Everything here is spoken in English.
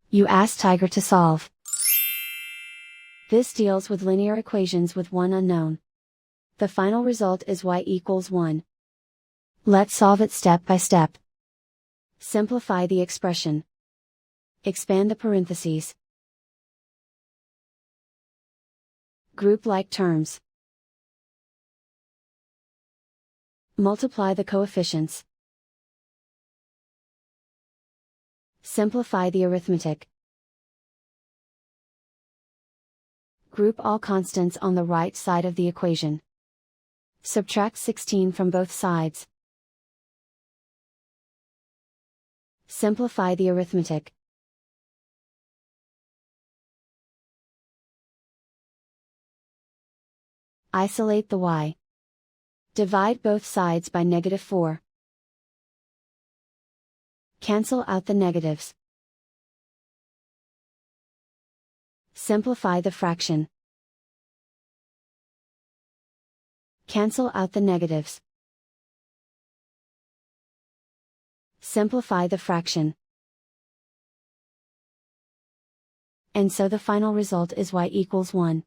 You ask Tiger to solve. This deals with linear equations with one unknown. The final result is y=1. Let's solve it step by step. Simplify the expression. Expand the parentheses. Group like terms. Multiply the coefficients. Simplify the arithmetic. Group all constants on the right side of the equation. Subtract 16 from both sides. Simplify the arithmetic. Isolate the y. Divide both sides by -4. Cancel out the negatives. Simplify the fraction. Cancel out the negatives. Simplify the fraction. And so the final result is y=1.